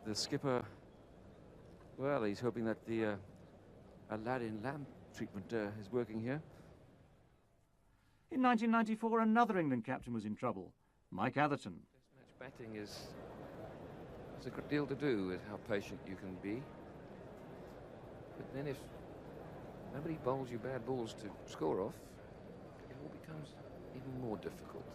The skipper, well, he's hoping that the Aladdin lamp treatment is working here. In 1994, another England captain was in trouble, Mike Atherton. Test match batting is a great deal to do with how patient you can be. But then if nobody bowls you bad balls to score off, it all becomes even more difficult.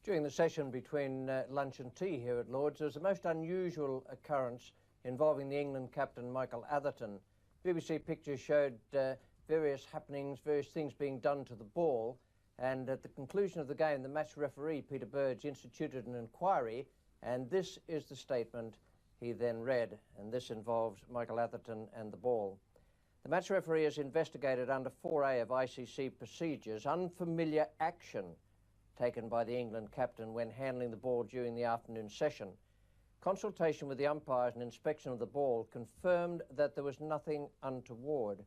During the session between lunch and tea here at Lord's, there was a most unusual occurrence involving the England captain, Michael Atherton. BBC pictures showed various happenings, various things being done to the ball, and at the conclusion of the game, the match referee, Peter Burge, instituted an inquiry, and this is the statement he then read, and this involves Michael Atherton and the ball. The match referee has investigated under 4A of ICC procedures unfamiliar action taken by the England captain when handling the ball during the afternoon session. Consultation with the umpires and inspection of the ball confirmed that there was nothing untoward.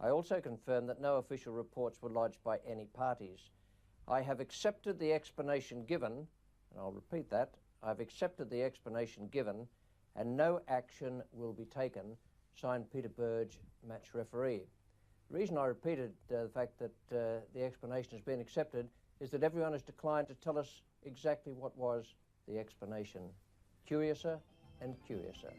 I also confirmed that no official reports were lodged by any parties. I have accepted the explanation given, and I'll repeat that, I've accepted the explanation given, and no action will be taken. Signed, Peter Burge, match referee. The reason I repeated the fact that the explanation has been accepted is that everyone has declined to tell us exactly what was the explanation. Curiouser and curiouser.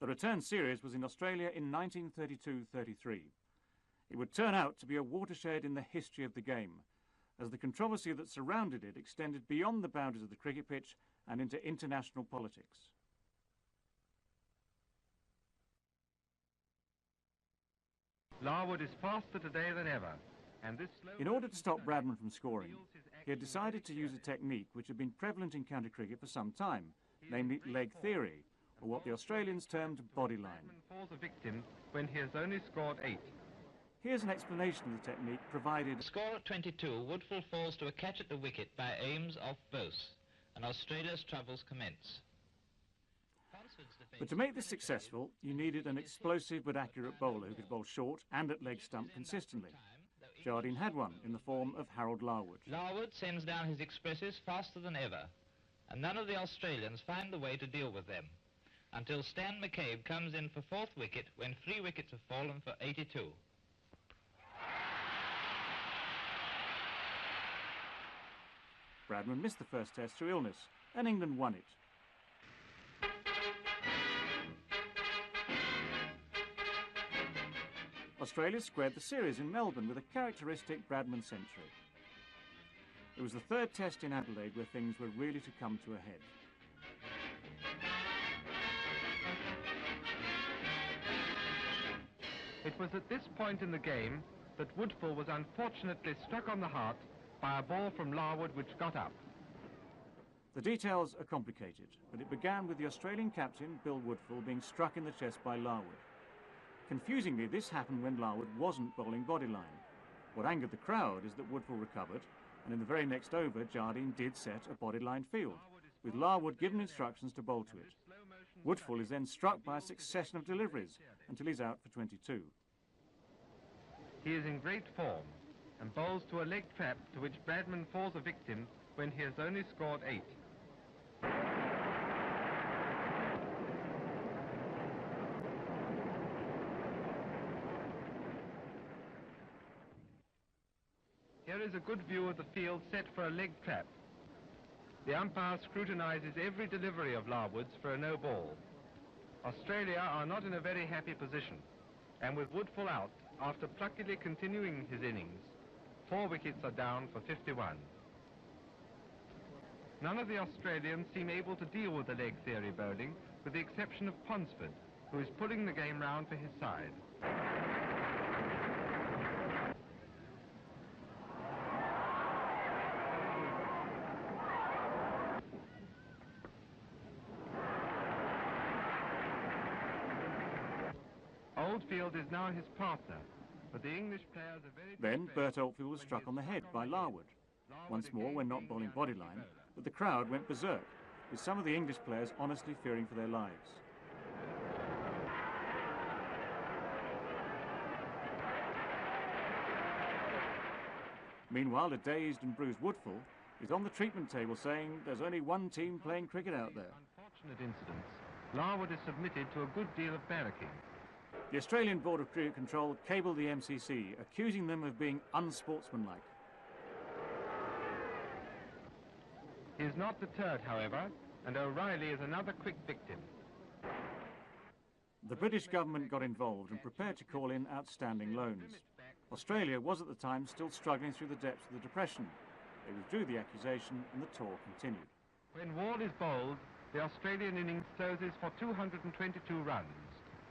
The return series was in Australia in 1932-33. It would turn out to be a watershed in the history of the game, as the controversy that surrounded it extended beyond the boundaries of the cricket pitch and into international politics. Larwood is faster today than ever, and this In order to stop Bradman from scoring, he had decided to use a technique which had been prevalent in county cricket for some time, namely leg theory, or what the Australians termed bodyline. Bradman falls a victim when he has only scored 8. Here's an explanation of the technique provided. Score at 22, Woodfull falls to a catch at the wicket by Ames off Bose, and Australia's troubles commence. But to make this successful, you needed an explosive but accurate bowler who could bowl short and at leg stump consistently. Jardine had one in the form of Harold Larwood. Larwood sends down his expresses faster than ever, and none of the Australians find the way to deal with them, until Stan McCabe comes in for 4th wicket when 3 wickets have fallen for 82. Bradman missed the first test through illness, and England won it. Australia squared the series in Melbourne with a characteristic Bradman century. It was the 3rd test in Adelaide where things were really to come to a head. It was at this point in the game that Woodfull was unfortunately struck on the heart by a ball from Larwood which got up. The details are complicated, but it began with the Australian captain, Bill Woodfull, being struck in the chest by Larwood. Confusingly, this happened when Larwood wasn't bowling bodyline. What angered the crowd is that Woodfull recovered, and in the very next over, Jardine did set a bodyline field, with Larwood given instructions to bowl to it. Woodfull is then struck by a succession of deliveries until he's out for 22. He is in great form and bowls to a leg trap to which Bradman falls a victim when he has only scored 8. Here is a good view of the field set for a leg trap. The umpire scrutinises every delivery of Larwood's for a no ball. Australia are not in a very happy position, and with Woodfull out, after pluckily continuing his innings, 4 wickets are down for 51. None of the Australians seem able to deal with the leg theory bowling, with the exception of Ponsford, who is pulling the game round for his side. Oldfield is now his partner, but the English players are very... Then Bert Oldfield was struck on the head by Larwood. Once more, when not bowling bodyline, but the crowd went berserk, with some of the English players honestly fearing for their lives. Meanwhile, a dazed and bruised Woodfull is on the treatment table saying there's only one team playing cricket out there. Unfortunate incidents, Larwood is submitted to a good deal of barracking. The Australian Board of Cricket Control cabled the MCC, accusing them of being unsportsmanlike. He is not deterred, however, and O'Reilly is another quick victim. The British government got involved and prepared to call in outstanding loans. Australia was at the time still struggling through the depths of the Depression. They withdrew the accusation and the tour continued. When Wall is bowled, the Australian innings closes for 222 runs,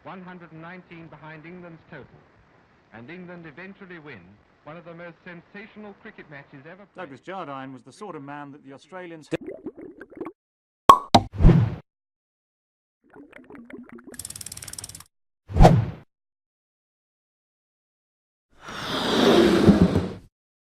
119 behind England's total. And England eventually win one of the most sensational cricket matches ever played. Douglas Jardine was the sort of man that the Australians